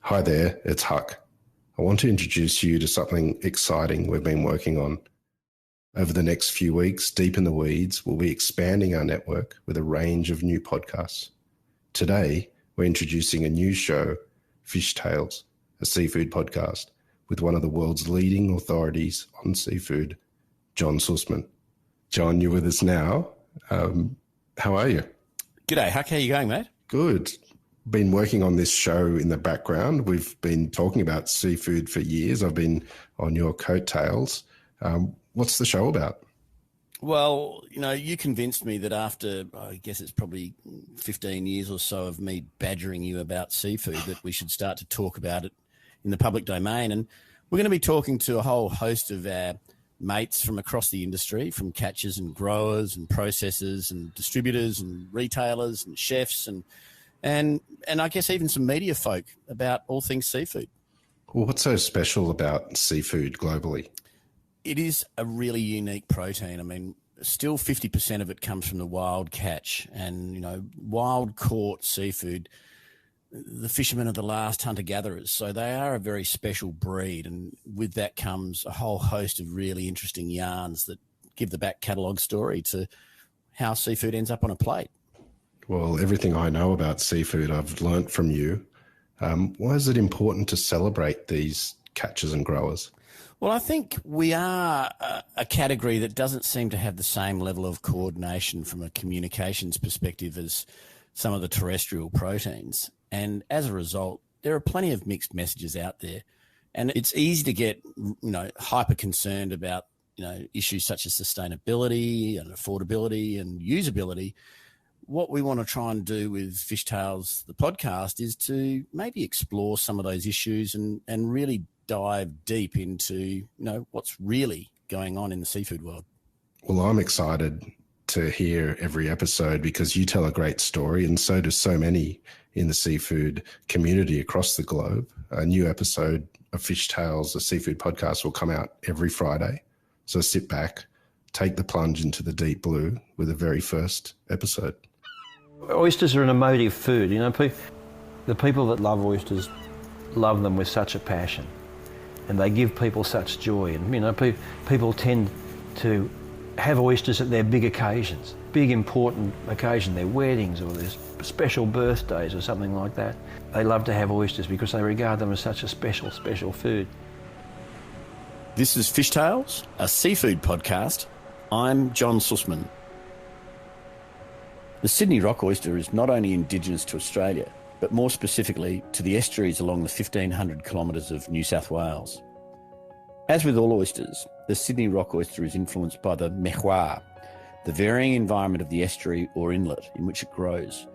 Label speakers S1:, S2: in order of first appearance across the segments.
S1: Hi there, it's Huck. I want to introduce you to something exciting we've been working on. Over the next few weeks, deep in the weeds, we'll be expanding our network with a range of new podcasts. Today, we're introducing a new show, FISHTALES, a seafood podcast, with one of the world's leading authorities on seafood, John Sussman. John, you're with us now. How are you?
S2: G'day, Huck. How you going, mate?
S1: Good. Been working on this show in the background. We've been talking about seafood for years. I've been on your coattails. What's the show about?
S2: Well, you convinced me that after, I guess it's probably 15 years or so of me badgering you about seafood, that we should start to talk about it in the public domain. And we're going to be talking to a whole host of our mates from across the industry, from catchers and growers and processors and distributors and retailers and chefs and I guess even some media folk about all things seafood.
S1: Well, what's so special about seafood globally?
S2: It is a really unique protein. I mean, still 50% of it comes from the wild catch and, wild caught seafood. The fishermen are the last hunter-gatherers, so they are a very special breed. And with that comes a whole host of really interesting yarns that give the back catalogue story to how seafood ends up on a plate.
S1: Well, everything I know about seafood I've learnt from you. Why is it important to celebrate these catchers and growers?
S2: Well, I think we are a category that doesn't seem to have the same level of coordination from a communications perspective as some of the terrestrial proteins. And as a result, there are plenty of mixed messages out there. And it's easy to get, hyper concerned about, issues such as sustainability and affordability and usability. What we want to try and do with FISHTALES, the podcast, is to maybe explore some of those issues and really dive deep into, what's really going on in the seafood world.
S1: Well, I'm excited to hear every episode because you tell a great story, and so do so many in the seafood community across the globe. A new episode of FISHTALES, a seafood podcast, will come out every Friday. So sit back, take the plunge into the deep blue with the very first episode.
S3: Oysters are an emotive food. The people that love oysters love them with such a passion, and they give people such joy. And people tend to have oysters at their big occasions, big important occasions, their weddings or their special birthdays or something like that. They love to have oysters because they regard them as such a special, special food.
S2: This is FISHTALES, a seafood podcast. I'm John Sussman. The Sydney Rock Oyster is not only indigenous to Australia, but more specifically to the estuaries along the 1,500 kilometres of New South Wales. As with all oysters, the Sydney Rock Oyster is influenced by the mehua, the varying environment of the estuary or inlet in which it grows,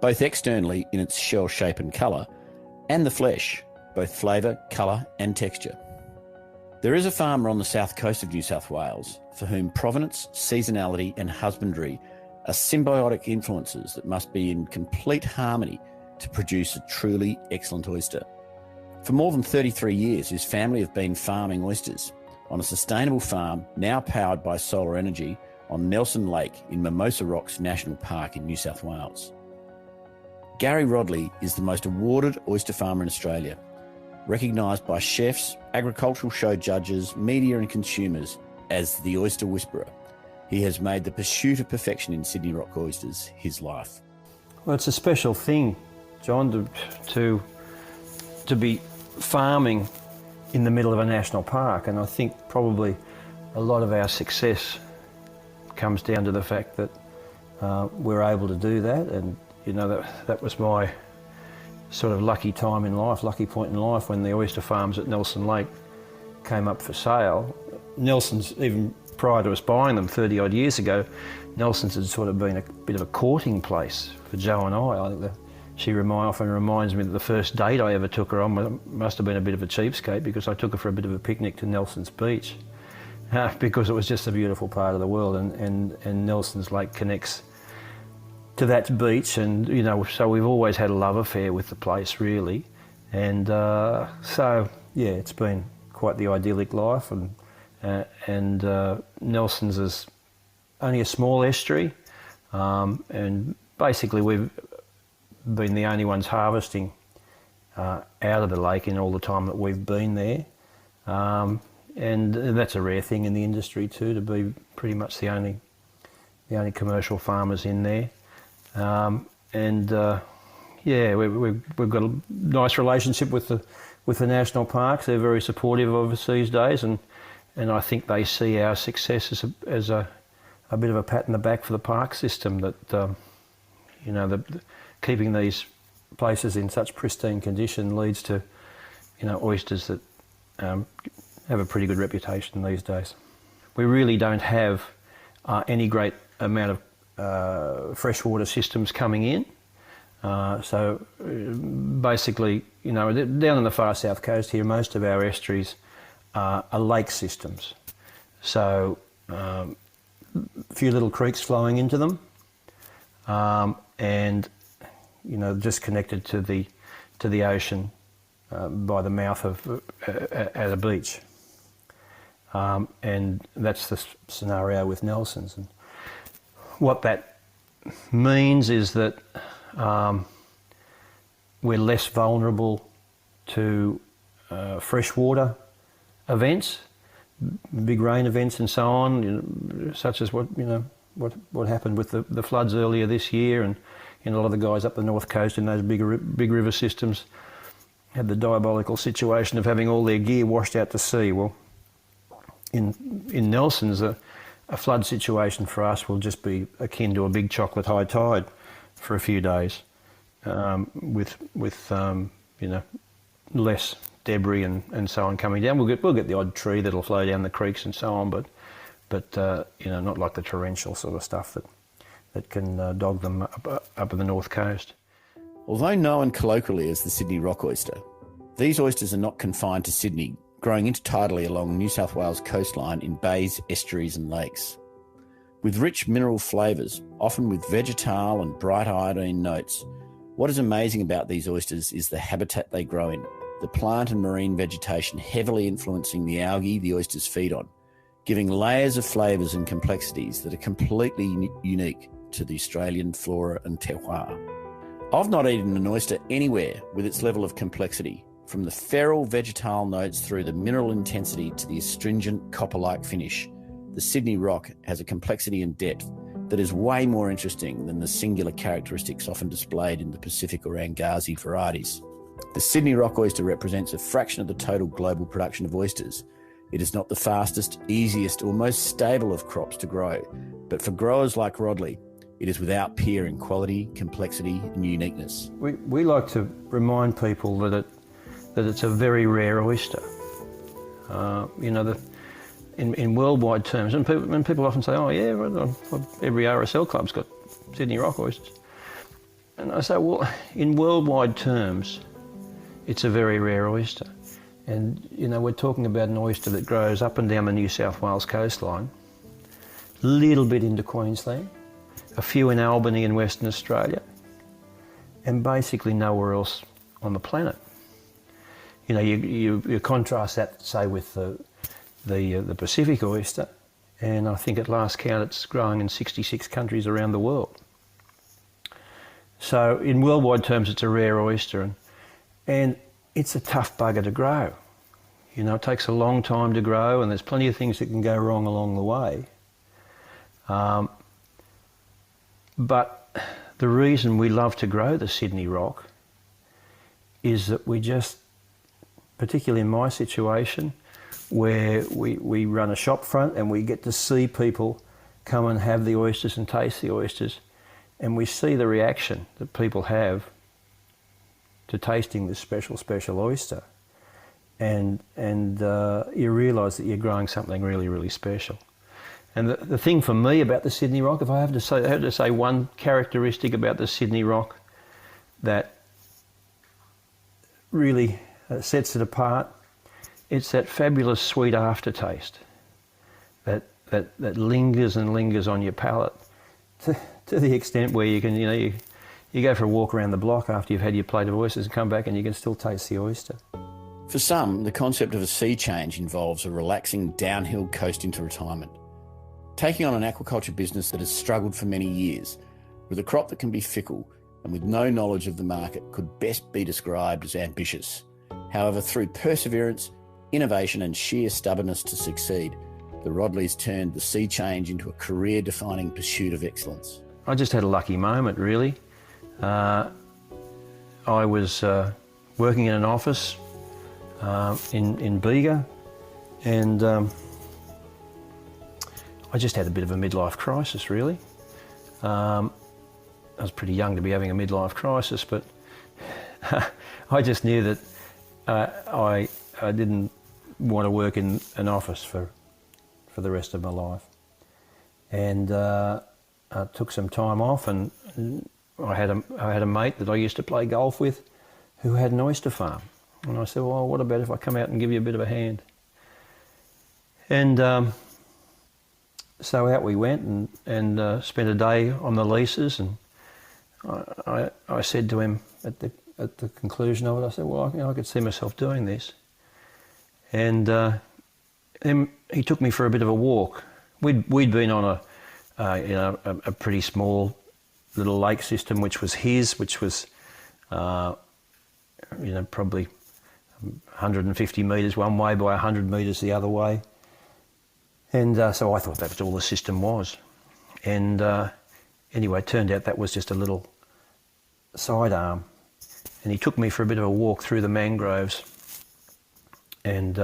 S2: both externally in its shell shape and colour, and the flesh, both flavour, colour and texture. There is a farmer on the south coast of New South Wales for whom provenance, seasonality and husbandry are symbiotic influences that must be in complete harmony to produce a truly excellent oyster. For more than 33 years, his family have been farming oysters on a sustainable farm now powered by solar energy on Nelson Lake in Mimosa Rocks National Park in New South Wales. Gary Rodley is the most awarded oyster farmer in Australia, recognised by chefs, agricultural show judges, media and consumers as the Oyster Whisperer. He has made the pursuit of perfection in Sydney Rock Oysters his life.
S3: Well, it's a special thing, John, to be farming in the middle of a national park, and I think probably a lot of our success comes down to the fact that we're able to do that, and that was my sort of lucky point in life when the oyster farms at Nelson Lake came up for sale. Nelson's, even prior to us buying them 30 odd years ago, Nelson's had sort of been a bit of a courting place for Jo and I. Think she often reminds me that the first date I ever took her on must have been a bit of a cheapskate, because I took her for a bit of a picnic to Nelson's Beach because it was just a beautiful part of the world, and Nelson's Lake connects to that beach, and so we've always had a love affair with the place, really, and it's been quite the idyllic life, and Nelson's is only a small estuary, and basically we've been the only ones harvesting out of the lake in all the time that we've been there. And that's a rare thing in the industry too, to be pretty much the only commercial farmers in there. We've got a nice relationship with the national parks. They're very supportive of us these days, and I think they see our success as a bit of a pat in the back for the park system, that keeping these places in such pristine condition leads to oysters that have a pretty good reputation these days. We really don't have any great amount of freshwater systems coming in. So basically, down on the far south coast here, most of our estuaries are lake systems. So a few little creeks flowing into them, and just connected to the ocean by the mouth of at a beach. And that's the scenario with Nelson's. And what that means is that we're less vulnerable to freshwater events, big rain events and so on, such as what happened with the floods earlier this year, and a lot of the guys up the north coast in those big river systems had the diabolical situation of having all their gear washed out to sea. Well, in Nelson's, a flood situation for us will just be akin to a big chocolate high tide for a few days, with less debris and so on coming down. We'll get the odd tree that'll flow down the creeks and so on, but not like the torrential sort of stuff that can dog them up at the north coast.
S2: Although known colloquially as the Sydney Rock Oyster, these oysters are not confined to Sydney, growing intertidally along New South Wales coastline in bays, estuaries and lakes. With rich mineral flavours, often with vegetal and bright iodine notes, what is amazing about these oysters is the habitat they grow in, the plant and marine vegetation heavily influencing the algae the oysters feed on, giving layers of flavours and complexities that are completely unique to the Australian flora and terroir. I've not eaten an oyster anywhere with its level of complexity, from the feral vegetal notes through the mineral intensity to the astringent copper-like finish. The Sydney Rock has a complexity and depth that is way more interesting than the singular characteristics often displayed in the Pacific or Angazi varieties. The Sydney Rock Oyster represents a fraction of the total global production of oysters. It is not the fastest, easiest or most stable of crops to grow, but for growers like Rodley, it is without peer in quality, complexity and uniqueness.
S3: We like to remind people that it's a very rare oyster. In worldwide terms, and people often say, oh yeah, every RSL club's got Sydney Rock Oysters. And I say, well, in worldwide terms, it's a very rare oyster. And we're talking about an oyster that grows up and down the New South Wales coastline, a little bit into Queensland, a few in Albany and Western Australia, and basically nowhere else on the planet. You contrast that, say, with the Pacific oyster, and I think at last count it's growing in 66 countries around the world. So in worldwide terms, it's a rare oyster, and it's a tough bugger to grow. It takes a long time to grow, and there's plenty of things that can go wrong along the way. But the reason we love to grow the Sydney Rock is that we just, particularly in my situation, where we run a shop front and we get to see people come and have the oysters and taste the oysters, and we see the reaction that people have to tasting this special oyster, and you realise that you're growing something really, really special. And the thing for me about the Sydney Rock, if I had to say one characteristic about the Sydney Rock that really sets it apart, it's that fabulous sweet aftertaste that lingers and lingers on your palate to the extent where you can, you go for a walk around the block after you've had your plate of oysters and come back and you can still taste the oyster.
S2: For some, the concept of a sea change involves a relaxing downhill coast into retirement. Taking on an aquaculture business that has struggled for many years, with a crop that can be fickle, and with no knowledge of the market could best be described as ambitious. However, through perseverance, innovation and sheer stubbornness to succeed, the Rodleys turned the sea change into a career-defining pursuit of excellence.
S3: I just had a lucky moment, really. I was working in an office in Bega, and I just had a bit of a midlife crisis, really. I was pretty young to be having a midlife crisis, but I just knew that I didn't want to work in an office for the rest of my life. And I took some time off, and I had a mate that I used to play golf with who had an oyster farm. And I said, well, what about if I come out and give you a bit of a hand? And so out we went and spent a day on the leases, and I said to him at the conclusion of it, I said, well, I could see myself doing this. And then he took me for a bit of a walk. We'd been on a pretty small little lake system, which was probably 150 metres one way by 100 metres the other way. And so I thought that was all the system was. And anyway, it turned out that was just a little sidearm. And he took me for a bit of a walk through the mangroves. And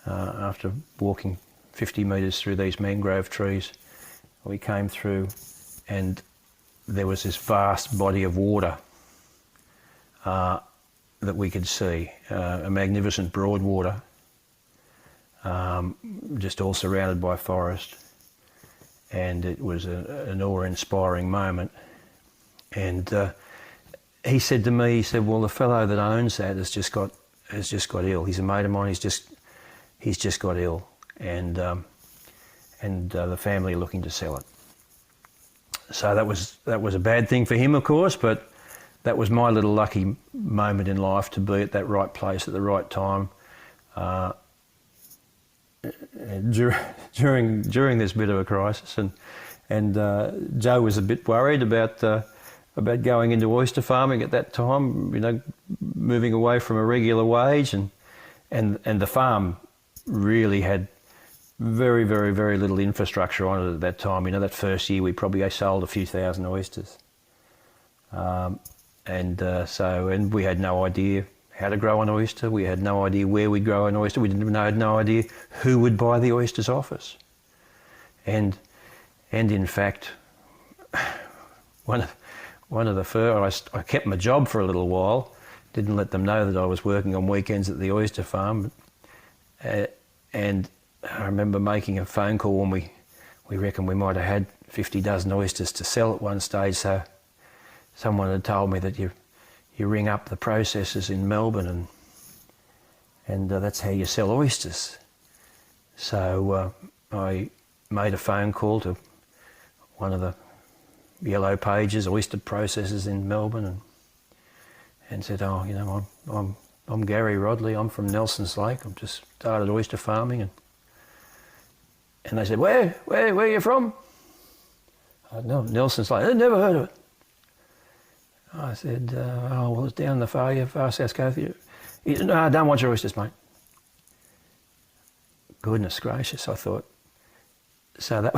S3: after walking 50 metres through these mangrove trees, we came through, and there was this vast body of water that we could see, a magnificent broadwater, just all surrounded by forest. And it was an awe-inspiring moment. And he said to me, he said, well, the fellow that owns that has just got ill. He's a mate of mine. He's just got ill, and the family are looking to sell it. So that was a bad thing for him, of course, but that was my little lucky moment in life to be at that right place at the right time. During this bit of a crisis, and Joe was a bit worried about going into oyster farming at that time, moving away from a regular wage, and the farm really had very, very, very little infrastructure on it at that time. That first year we probably sold a few thousand oysters, and we had no idea how to grow an oyster. We had no idea where we'd grow an oyster. We had no idea who would buy the oysters off us. And in fact, one of the first, I kept my job for a little while, didn't let them know that I was working on weekends at the oyster farm. And I remember making a phone call when we reckon we might have had 50 dozen oysters to sell at one stage. So someone had told me that you ring up the processors in Melbourne and that's how you sell oysters. So I made a phone call to one of the Yellow Pages oyster processors in Melbourne and said, I'm Gary Rodley, I'm from Nelson's Lake, I've just started oyster farming. And they said, where are you from? No, Nelson's Lake. I'd never heard of it. I said, well, it's down the far south coast. He said, no, I don't want your oysters, mate. Goodness gracious, I thought. So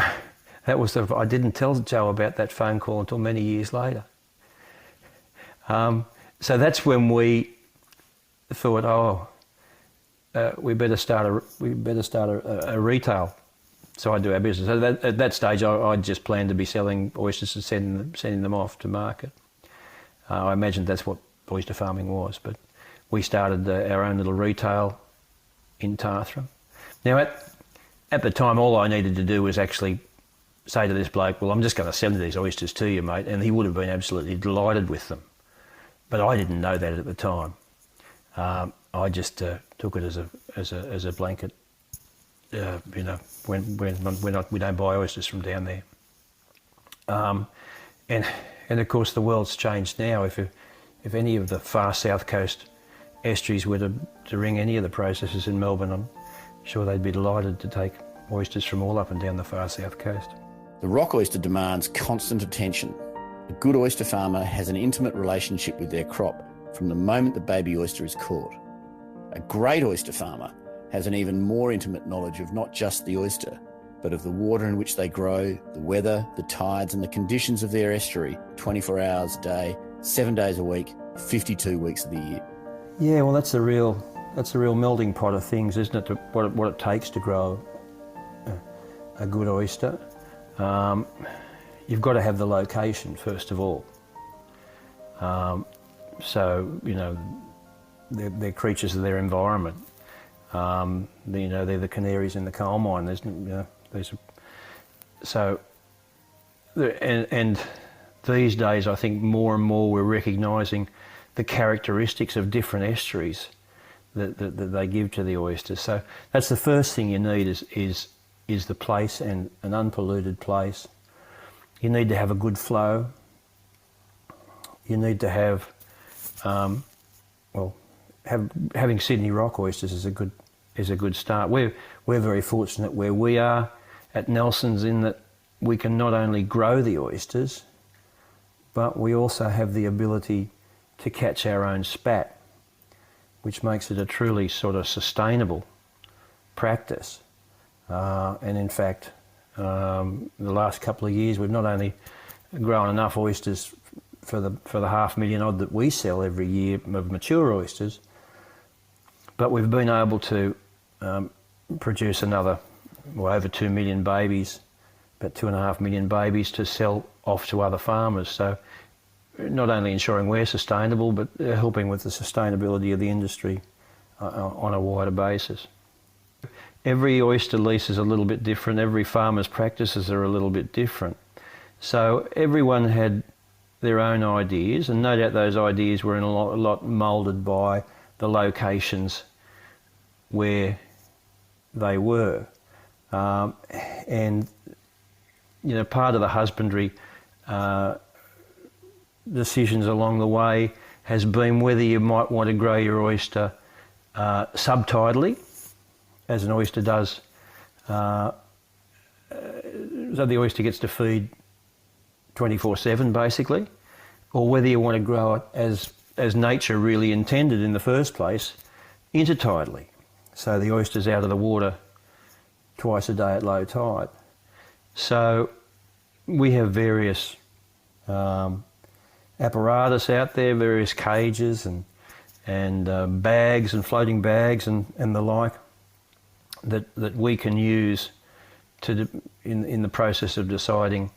S3: that was I didn't tell Joe about that phone call until many years later. So that's when we thought, we better start a retail side to our business. So at that stage, I just planned to be selling oysters and sending them off to market. I imagined that's what oyster farming was, but we started our own little retail in Tathra. Now, at the time, all I needed to do was actually say to this bloke, well, I'm just going to send these oysters to you, mate, and he would have been absolutely delighted with them. But I didn't know that at the time. I just took it as a blanket. When we don't buy oysters from down there. And of course the world's changed now. If any of the far south coast estuaries were to ring any of the processors in Melbourne, I'm sure they'd be delighted to take oysters from all up and down the far south coast.
S2: The rock oyster demands constant attention, A good oyster farmer has an intimate relationship with their crop from the moment the baby oyster is caught. A great oyster farmer has an even more intimate knowledge of not just the oyster, but of the water in which they grow, the weather, the tides and the conditions of their estuary 24 hours a day, 7 days a week, 52 weeks of the year.
S3: Yeah, well, that's a real melding pot of things, isn't it? What it takes to grow a good oyster. You've got to have the location first of all. So you know, they're creatures of their environment. You know, they're the canaries in the coal mine. And these days, I think more and more we're recognising the characteristics of different estuaries that they give to the oysters. So that's the first thing you need is the place, and an unpolluted place. You need to have a good flow. You need to have, having Sydney Rock Oysters is a good start. We're very fortunate where we are at Nelson's in that we can not only grow the oysters, but we also have the ability to catch our own spat, which makes it a truly sort of sustainable practice. And in fact, the last couple of years we've not only grown enough oysters for the 500,000 odd that we sell every year of mature oysters, but we've been able to produce another, over 2 million babies, about 2.5 million babies to sell off to other farmers. So not only ensuring we're sustainable, but helping with the sustainability of the industry on a wider basis. Every oyster lease is a little bit different. Every farmer's practices are a little bit different. So everyone had their own ideas, and no doubt those ideas were in a lot moulded by the locations where they were. And you know, part of the husbandry decisions along the way has been whether you might want to grow your oyster subtidally, as an oyster does, so the oyster gets to feed 24/7 basically, or whether you want to grow it as nature really intended in the first place, intertidally. So the oyster's out of the water twice a day at low tide. So we have various apparatus out there, various cages and bags and floating bags and the like that we can use in the process of deciding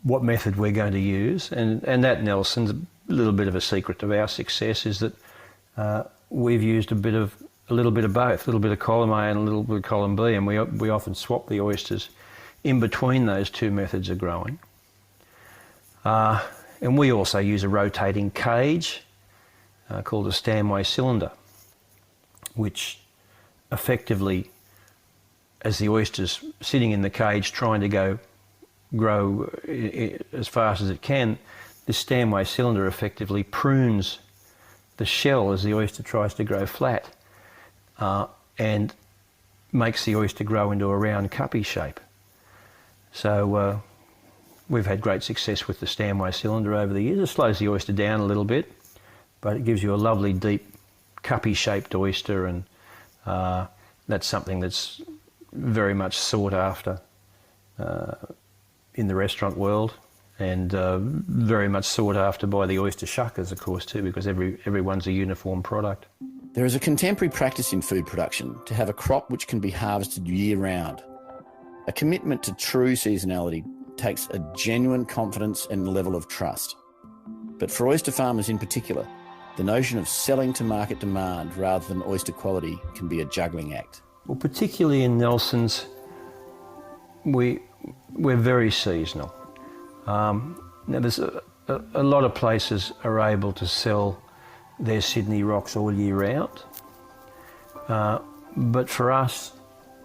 S3: what method we're going to use. And at Nelson's, a little bit of a secret of our success is that we've used a little bit of both, a little bit of column A and a little bit of column B, and we often swap the oysters in between those two methods of growing. And we also use a rotating cage called a Stanway cylinder, which effectively, as the oyster's sitting in the cage trying to grow as fast as it can, this Stanway cylinder effectively prunes the shell as the oyster tries to grow flat, and makes the oyster grow into a round cuppy shape. So we've had great success with the Stanway cylinder over the years. It slows the oyster down a little bit, but it gives you a lovely deep cuppy shaped oyster, and that's something that's very much sought after in the restaurant world, and very much sought after by the oyster shuckers, of course, too, because everyone's a uniform product.
S2: There is a contemporary practice in food production to have a crop which can be harvested year-round. A commitment to true seasonality takes a genuine confidence and level of trust. But for oyster farmers in particular, the notion of selling to market demand rather than oyster quality can be a juggling act.
S3: Well, particularly in Nelson's, we're very seasonal. Now there's a lot of places are able to sell their Sydney Rocks all year round, but for us,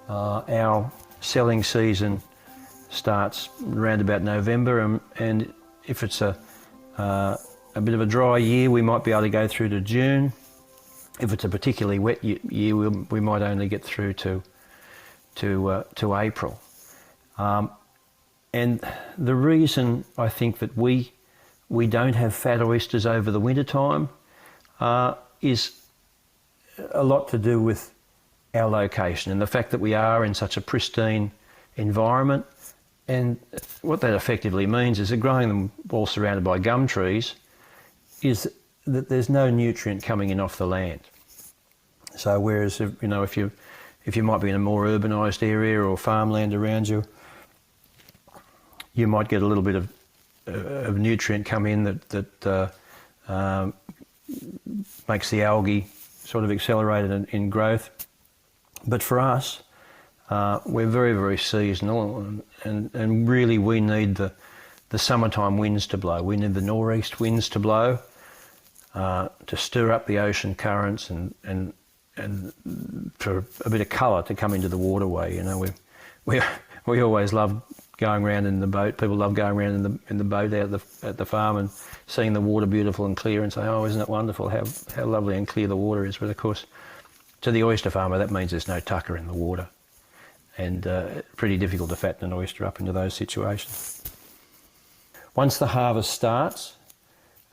S3: our selling season starts around about November, and if it's a bit of a dry year, we might be able to go through to June. If it's a particularly wet year, we might only get through to April. And the reason I think that we don't have fat oysters over the winter time is a lot to do with our location and the fact that we are in such a pristine environment. And what that effectively means is that growing them all surrounded by gum trees is that there's no nutrient coming in off the land. So whereas, you know, if you might be in a more urbanised area or farmland around you, you might get a little bit of nutrient come in that makes the algae sort of accelerated in growth. But for us, we're very, very seasonal, and really we need the summertime winds to blow. We need the nor'east winds to blow to stir up the ocean currents and for a bit of colour to come into the waterway. You know, we always love going around in the boat. People love going around in the boat out at the farm and seeing the water beautiful and clear and say, oh, isn't it wonderful how lovely and clear the water is. But of course, to the oyster farmer, that means there's no tucker in the water, and pretty difficult to fatten an oyster up into those situations. Once the harvest starts,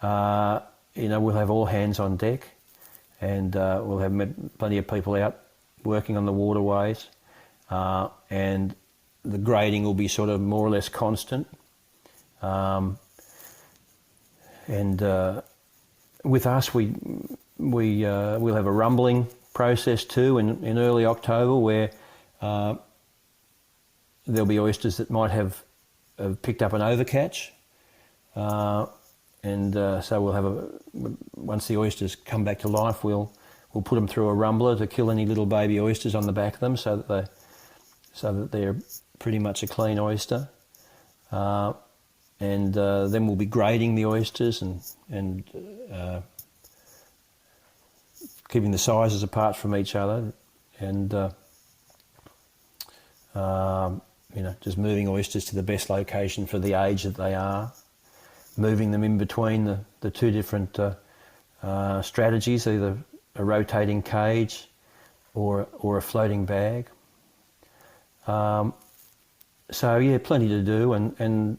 S3: you know, we'll have all hands on deck, and we'll have plenty of people out working on the waterways, and the grading will be sort of more or less constant. And with us, we'll have a rumbling process too in early October, where there'll be oysters that might have picked up an overcatch, and so we'll have once the oysters come back to life, we'll put them through a rumbler to kill any little baby oysters on the back of them, so that they're pretty much a clean oyster, and then we'll be grading the oysters and keeping the sizes apart from each other, and you know, just moving oysters to the best location for the age that they are, moving them in between the two different strategies, either a rotating cage or a floating bag. So yeah, plenty to do, and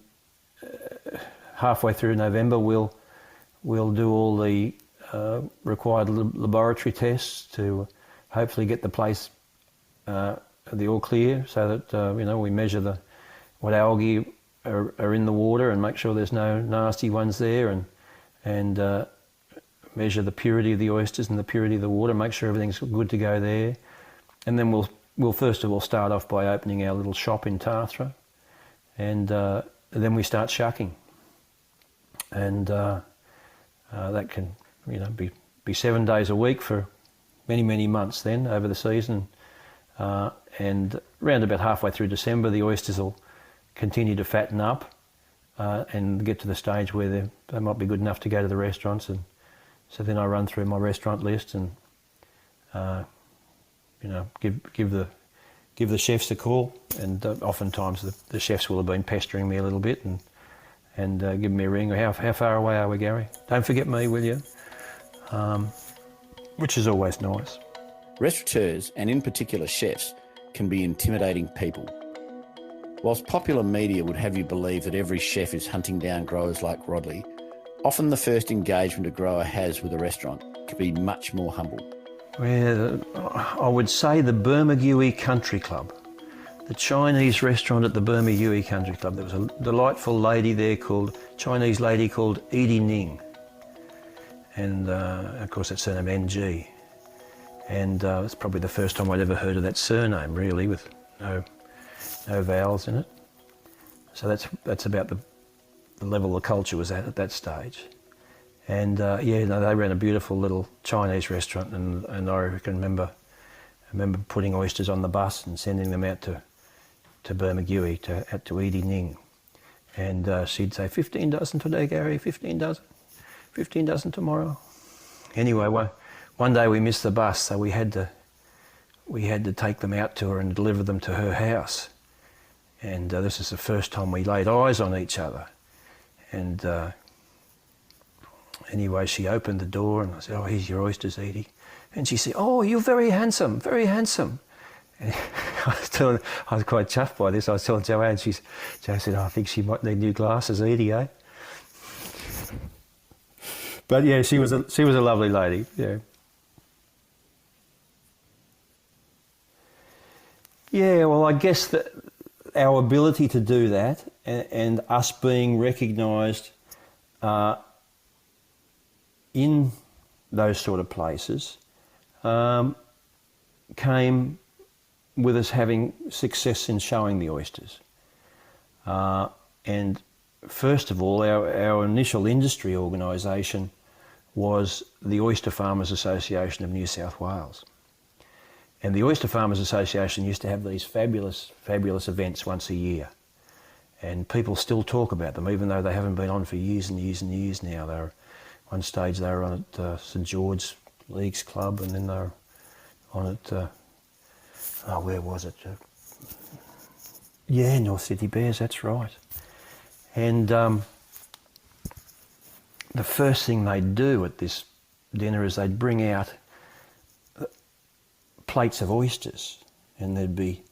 S3: halfway through November we'll do all the required laboratory tests to hopefully get the place the all clear, so that you know, we measure what algae are in the water and make sure there's no nasty ones there, and measure the purity of the oysters and the purity of the water, make sure everything's good to go there, and then we'll first of all start off by opening our little shop in Tathra, and then we start shucking, and that can, you know, be 7 days a week for many months then over the season, and around about halfway through December the oysters will continue to fatten up and get to the stage where they might be good enough to go to the restaurants, and so then I run through my restaurant list and you know, give the chefs a call, and oftentimes the chefs will have been pestering me a little bit and give me a ring. How far away are we, Gary? Don't forget me, will you? Which is always nice.
S2: Restaurateurs, and in particular chefs, can be intimidating people. Whilst popular media would have you believe that every chef is hunting down growers like Rodley, often the first engagement a grower has with a restaurant can be much more humble.
S3: Well, I would say the Bermagui Country Club, the Chinese restaurant at the Bermagui Country Club. There was a delightful lady there Chinese lady called Edie Ning, and of course that's surname NG, and it's probably the first time I'd ever heard of that surname, really, with no vowels in it. So that's about the level the culture was at that stage. And yeah, no, they ran a beautiful little Chinese restaurant, and I can remember putting oysters on the bus and sending them out to Bermagui, to Edie Ning, and she'd say, 15 dozen today, Gary, 15 dozen tomorrow. Anyway, one day we missed the bus, so we had to take them out to her and deliver them to her house. And this is the first time we laid eyes on each other. And anyway, she opened the door and I said, oh, here's your oysters, Edie. And she said, oh, you're very handsome, very handsome. And I was quite chuffed by this. I was telling Joanne, Jo said, I think she might need new glasses, Edie, eh? But yeah, she was a lovely lady, yeah. Yeah, well, I guess that our ability to do that and us being recognised in those sort of places came with us having success in showing the oysters. And first of all, our initial industry organisation was the Oyster Farmers Association of New South Wales. And the Oyster Farmers Association used to have these fabulous, fabulous events once a year. And people still talk about them, even though they haven't been on for years and years and years now. One stage they were on at St George's Leagues Club, and then they were on at, where was it? North Sydney Bears, that's right. And the first thing they'd do at this dinner is they'd bring out plates of oysters, and there'd be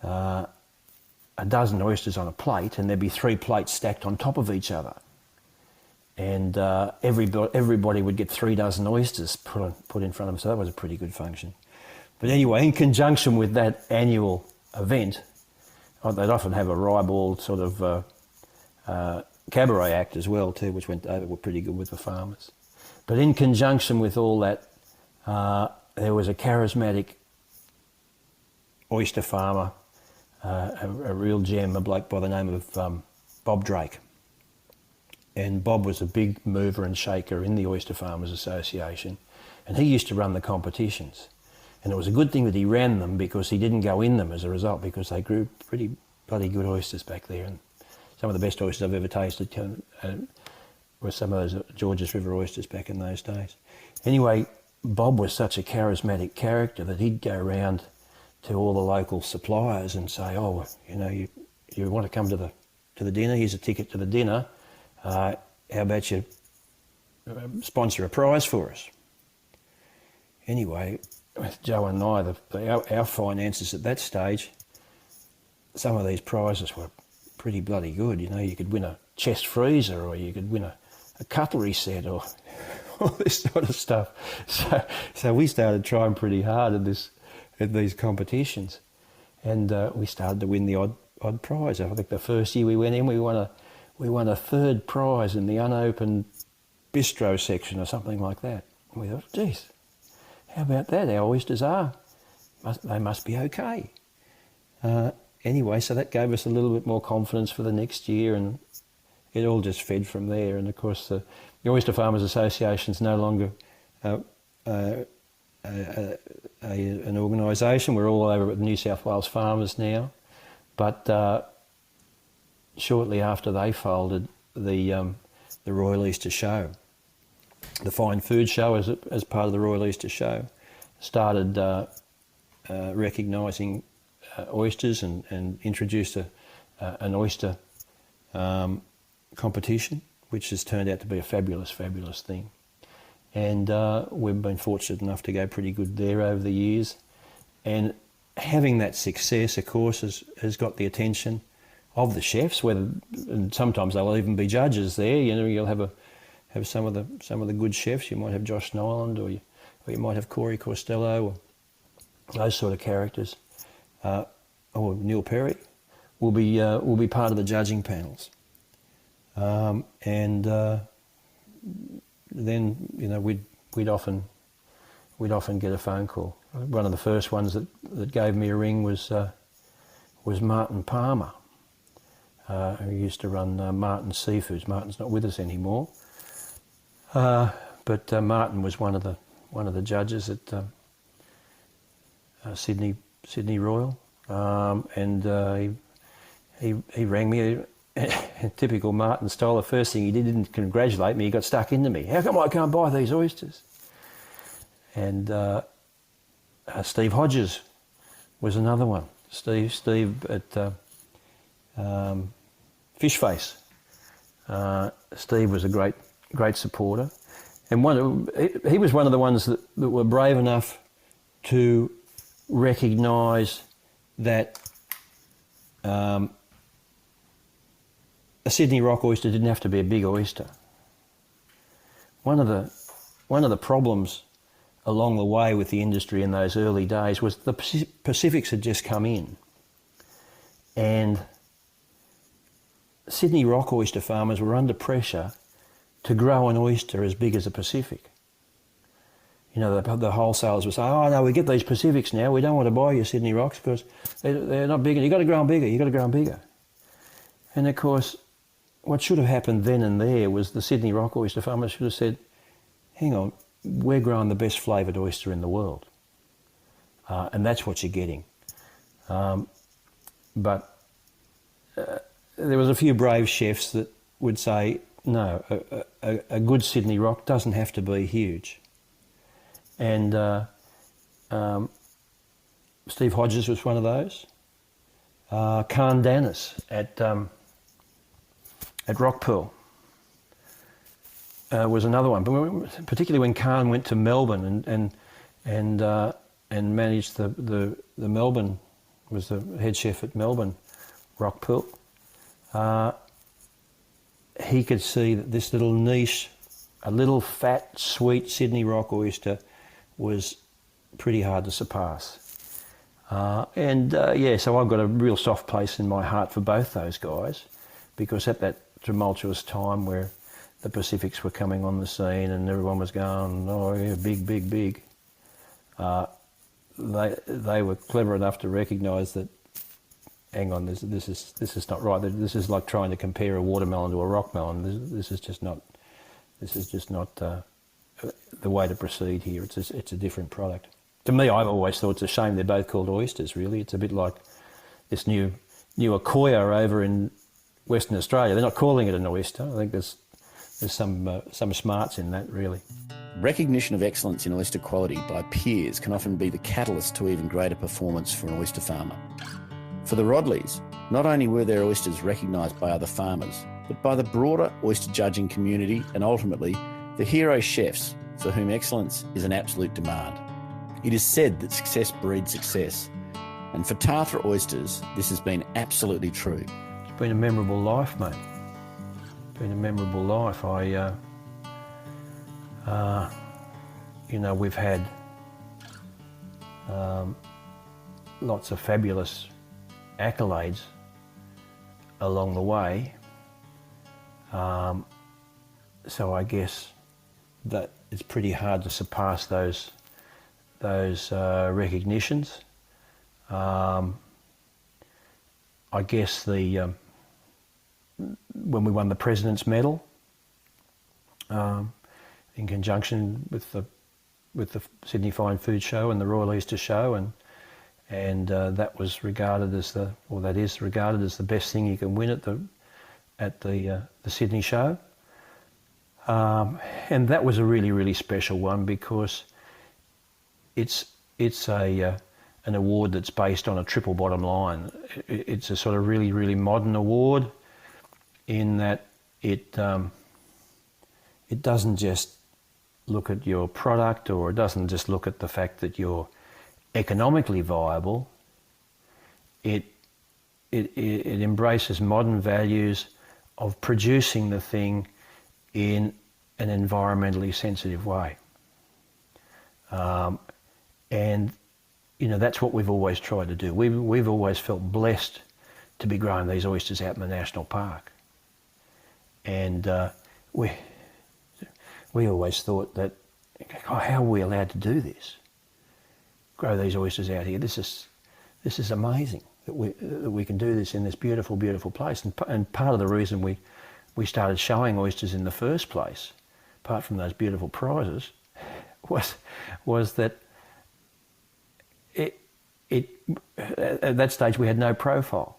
S3: a dozen oysters on a plate, and there'd be 3 plates stacked on top of each other. And everybody would get 3 dozen oysters put in front of them, so that was a pretty good function. But anyway, in conjunction with that annual event, they'd often have a ribald sort of cabaret act as well too, which went over, were pretty good with the farmers. But in conjunction with all that, there was a charismatic oyster farmer, a real gem, a bloke by the name of Bob Drake. And Bob was a big mover and shaker in the Oyster Farmers Association, and he used to run the competitions. And it was a good thing that he ran them, because he didn't go in them as a result, because they grew pretty bloody good oysters back there. And some of the best oysters I've ever tasted were some of those Georges River oysters back in those days. Anyway, Bob was such a charismatic character that he'd go around to all the local suppliers and say, oh, you want to come to the dinner? Here's a ticket to the dinner. How about you sponsor a prize for us? Anyway, with Joe and I, our finances at that stage, some of these prizes were pretty bloody good. You could win a chest freezer, or you could win a cutlery set, or all this sort of stuff. So we started trying pretty hard at these competitions, and we started to win the odd prize. I think the first year we went in, we won a 3rd prize in the unopened bistro section or something like that. And we thought, geez, how about that? Our oysters they must be okay. Anyway, so that gave us a little bit more confidence for the next year, and it all just fed from there. And of course, the Oyster Farmers Association is no longer an organisation. We're all over at the New South Wales Farmers now, but shortly after they folded, the Royal Easter Show, the Fine Food Show as part of the Royal Easter Show, started recognising oysters and introduced an oyster competition, which has turned out to be a fabulous, fabulous thing. And we've been fortunate enough to go pretty good there over the years. And having that success, of course, has got the attention of the chefs, and sometimes they'll even be judges there. You'll have some of the good chefs. You might have Josh Nyland, or you might have Corey Costello, or those sort of characters, or Neil Perry will be part of the judging panels, and then we'd often get a phone call. One of the first ones that gave me a ring was Martin Palmer, who used to run Martin Seafoods. Martin's not with us anymore, but Martin was one of the judges at Sydney Royal, and he rang me. In typical Martin style, the first thing he didn't congratulate me. He got stuck into me. How come I can't buy these oysters? And Steve Hodges was another one. Steve at Fish Face. Steve was a great supporter, and he was one of the ones that were brave enough to recognise that a Sydney Rock Oyster didn't have to be a big oyster. One of the problems along the way with the industry in those early days was the Pacifics had just come in, and Sydney Rock Oyster farmers were under pressure to grow an oyster as big as a Pacific. You know, the wholesalers were saying, oh no, we get these Pacifics now, we don't want to buy your Sydney Rocks because they're not big, and you've got to grow them bigger, you've got to grow them bigger. And of course, what should have happened then and there was the Sydney Rock Oyster farmers should have said, hang on, we're growing the best flavoured oyster in the world. And that's what you're getting. But there was a few brave chefs that would say, no, a good Sydney Rock doesn't have to be huge. And Steve Hodges was one of those. Khan Danis at Rockpool was another one. But particularly when Khan went to Melbourne and managed the Melbourne, was the head chef at Melbourne Rockpool. He could see that this little niche, a little fat, sweet Sydney Rock Oyster, was pretty hard to surpass. So I've got a real soft place in my heart for both those guys, because at that tumultuous time where the Pacifics were coming on the scene and everyone was going, oh yeah, big, big, big, they were clever enough to recognise that, hang on, this is not right. This is like trying to compare a watermelon to a rock melon. This is just not the way to proceed here. It's a different product. To me, I've always thought it's a shame they're both called oysters, really. It's a bit like this new Akoya over in Western Australia. They're not calling it an oyster. I think there's some smarts in that, really.
S2: Recognition of excellence in oyster quality by peers can often be the catalyst to even greater performance for an oyster farmer. For the Rodleys, not only were their oysters recognised by other farmers, but by the broader oyster judging community and ultimately the hero chefs for whom excellence is an absolute demand. It is said that success breeds success, and for Tathra Oysters, this has been absolutely true.
S3: It's been a memorable life, mate. It's been a memorable life. We've had lots of fabulous accolades along the way. So I guess that it's pretty hard to surpass those recognitions. I guess when we won the President's Medal in conjunction with the Sydney Fine Food Show and the Royal Easter Show, and that was regarded as that is regarded as the best thing you can win at the Sydney show. And that was a really, really special one because it's an award that's based on a triple bottom line. It's a sort of really, really modern award in that it doesn't just look at your product, or it doesn't just look at the fact that you're economically viable. It embraces modern values of producing the thing in an environmentally sensitive way. And that's what we've always tried to do. We've always felt blessed to be growing these oysters out in the national park. And we always thought that, how are we allowed to do this? Grow these oysters out here. This is amazing that we can do this in this beautiful, beautiful place. And part of the reason we started showing oysters in the first place, apart from those beautiful prizes, was that at that stage we had no profile,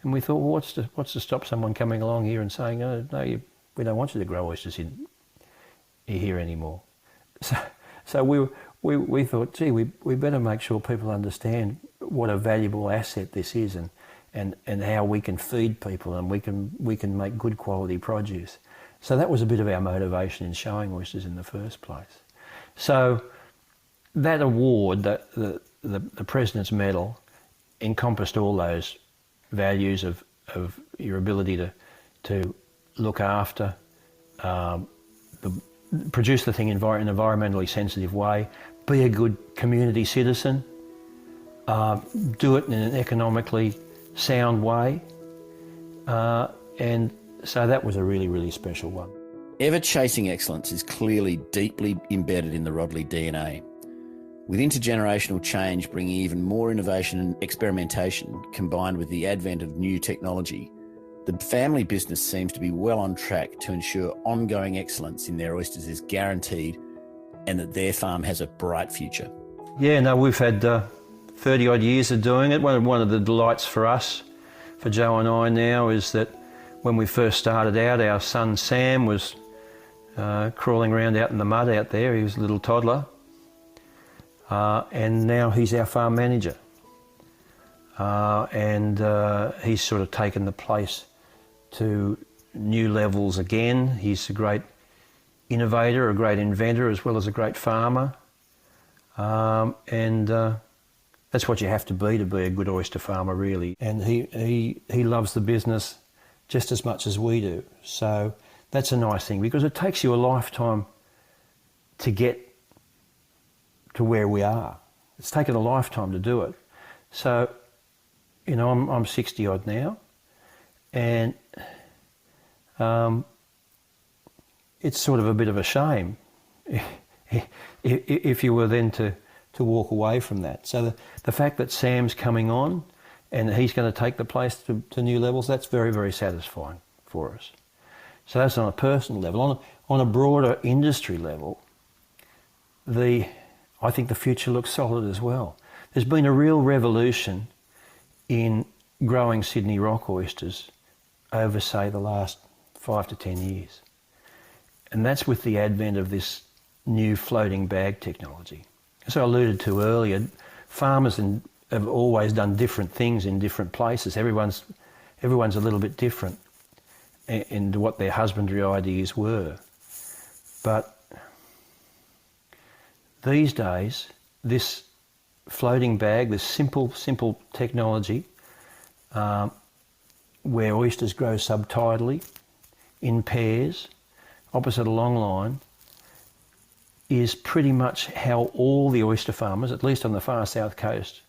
S3: and we thought, well, what's to stop someone coming along here and saying, oh, no, we don't want you to grow oysters in here anymore. So we thought, gee, we better make sure people understand what a valuable asset this is, and how we can feed people, and we can make good quality produce. So that was a bit of our motivation in showing oysters in the first place. So that award, the President's Medal, encompassed all those values of your ability to look after, produce the thing in an environmentally sensitive way, be a good community citizen, do it in an economically sound way, and so that was a really, really special one.
S2: Ever chasing excellence is clearly deeply embedded in the Rodley DNA. With intergenerational change bringing even more innovation and experimentation, combined with the advent of new technology, the family business seems to be well on track to ensure ongoing excellence in their oysters is guaranteed and that their farm has a bright future.
S3: Yeah, no, we've had 30 odd years of doing it. One of the delights for us, for Joe and I now, is that when we first started out, our son Sam was crawling around out in the mud out there. He was a little toddler. And now he's our farm manager. And he's sort of taken the place to new levels again. He's a great innovator, a great inventor, as well as a great farmer. And that's what you have to be a good oyster farmer, really. And he loves the business just as much as we do. So that's a nice thing, because it takes you a lifetime to get to where we are. It's taken a lifetime to do it. So, you know, I'm 60 odd now, and it's sort of a bit of a shame if you were then to walk away from that. So the fact that Sam's coming on and he's going to take the place to new levels, that's very, very satisfying for us. So that's on a personal level. On a broader industry level, I think the future looks solid as well. There's been a real revolution in growing Sydney Rock Oysters over, say, the last 5 to 10 years. And that's with the advent of this new floating bag technology. As I alluded to earlier, farmers have always done different things in different places. Everyone's a little bit different in what their husbandry ideas were. But these days, this floating bag, this simple technology, where oysters grow subtidally in pairs, opposite a long line, is pretty much how all the oyster farmers, at least on the far south coast,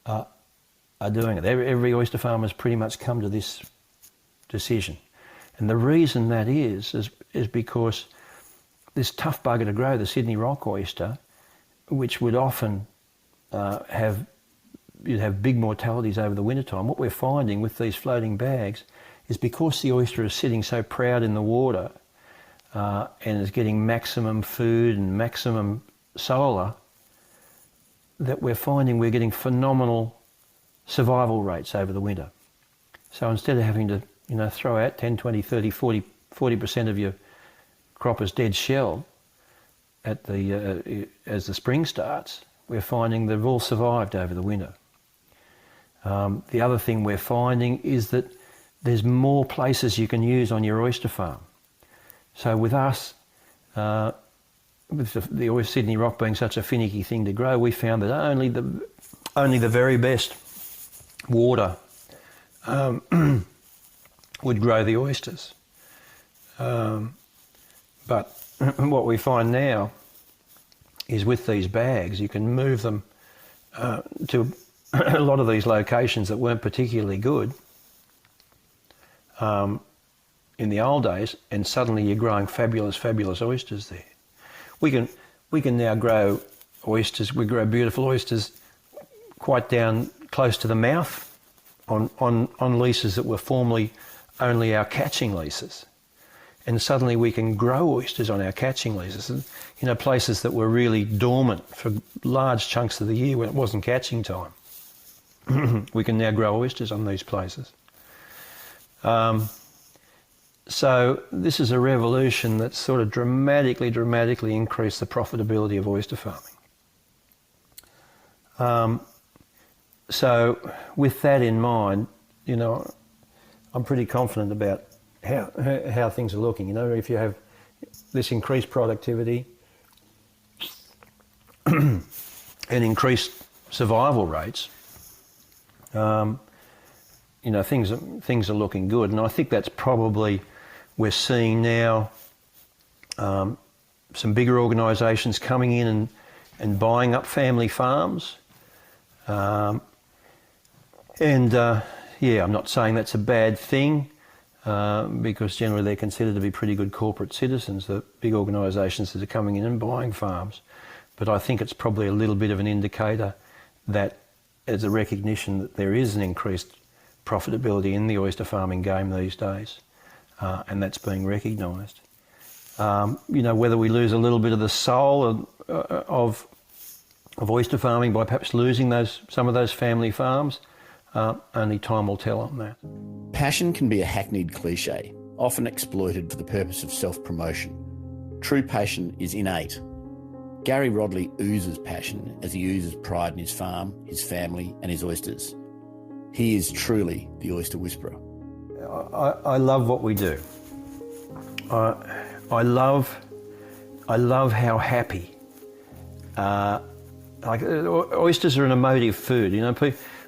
S3: are doing it. Every oyster farmer has pretty much come to this decision. And the reason that is because this tough bugger to grow, the Sydney Rock Oyster, which would often you'd have big mortalities over the wintertime. What we're finding with these floating bags is because the oyster is sitting so proud in the water and is getting maximum food and maximum solar, that we're finding we're getting phenomenal survival rates over the winter. So instead of having to, you know, throw out 10, 20, 30, 40% of your crop as dead shell as the spring starts, we're finding they've all survived over the winter. The other thing we're finding is that there's more places you can use on your oyster farm. So with us, with the Sydney Rock being such a finicky thing to grow, we found that only the very best water would grow the oysters. But what we find now is with these bags, you can move them to a lot of these locations that weren't particularly good in the old days, and suddenly you're growing fabulous, fabulous oysters there. We can now grow oysters. We grow beautiful oysters quite down close to the mouth on leases that were formerly only our catching leases. And suddenly we can grow oysters on our catching leases, you know, places that were really dormant for large chunks of the year when it wasn't catching time. We can now grow oysters on these places. So this is a revolution that's sort of dramatically increased the profitability of oyster farming. So with that in mind, you know, I'm pretty confident about how things are looking. You know, if you have this increased productivity and increased survival rates, Things are looking good, and I think that's probably, we're seeing now some bigger organisations coming in and buying up family farms. I'm not saying that's a bad thing, because generally they're considered to be pretty good corporate citizens, the big organisations that are coming in and buying farms. But I think it's probably a little bit of an indicator that there's a recognition that there is an increased profitability in the oyster farming game these days, and that's being recognised. Whether we lose a little bit of the soul of oyster farming by perhaps losing some of those family farms, only time will tell on that.
S2: Passion can be a hackneyed cliche, often exploited for the purpose of self-promotion. True passion is innate. Gary Rodley oozes passion as he oozes pride in his farm, his family and his oysters. He is truly the oyster whisperer.
S3: I love what we do. I love how happy. Oysters are an emotive food.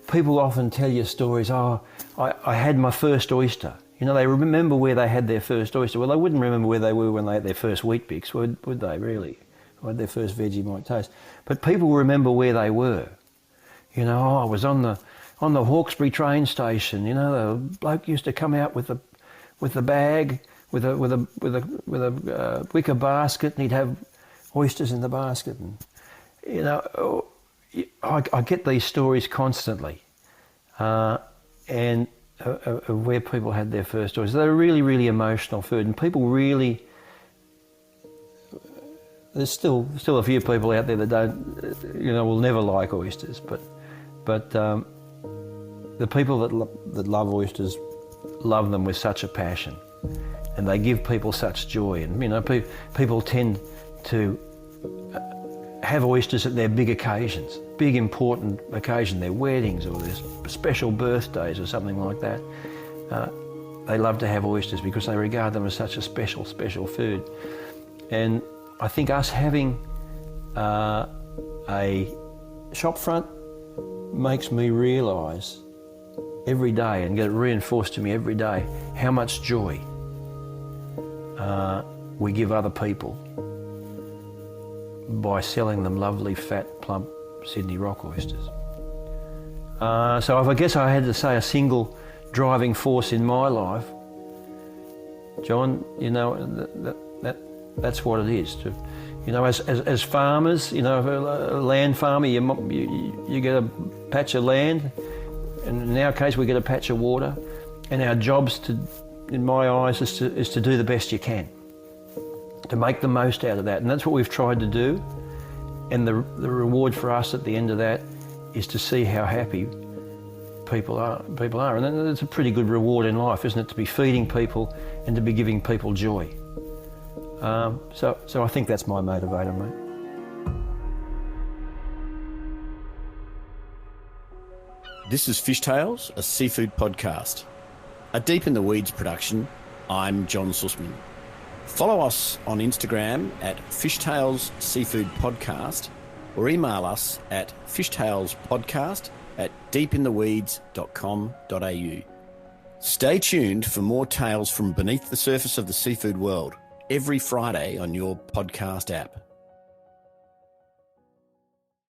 S3: People often tell you stories. Oh, I had my first oyster. They remember where they had their first oyster. Well, they wouldn't remember where they were when they had their first wheat bix, would they really? Or had their first Vegemite toast. But people remember where they were. I was on the Hawkesbury train station. The bloke used to come out with the bag with a wicker basket, and he'd have oysters in the basket. And I get these stories constantly, and of where people had their first oysters. They're a really, really emotional food, and people really. There's still a few people out there that don't, will never like oysters, but the people that love oysters love them with such a passion, and they give people such joy. And people tend to have oysters at their big occasions, big important occasion, their weddings or their special birthdays or something like that. They love to have oysters because they regard them as such a special, special food. And I think us having a shop front makes me realise every day, and get it reinforced to me every day, how much joy we give other people by selling them lovely, fat, plump Sydney Rock Oysters. So if I guess I had to say a single driving force in my life, John, that's what it is. As farmers, a land farmer, you get a patch of land, and in our case we get a patch of water, and our jobs, in my eyes, is to do the best you can, to make the most out of that, and that's what we've tried to do. And the reward for us at the end of that is to see how happy people are, and it's a pretty good reward in life, isn't it, to be feeding people and to be giving people joy. So I think that's my motivator, mate.
S2: This is FISHTALES, a seafood podcast. A Deep in the Weeds production. I'm John Sussman. Follow us on Instagram at FISHTALES Seafood Podcast, or email us at fishtalespodcast@deepintheweeds.com.au. Stay tuned for more tales from beneath the surface of the seafood world every Friday on your podcast app.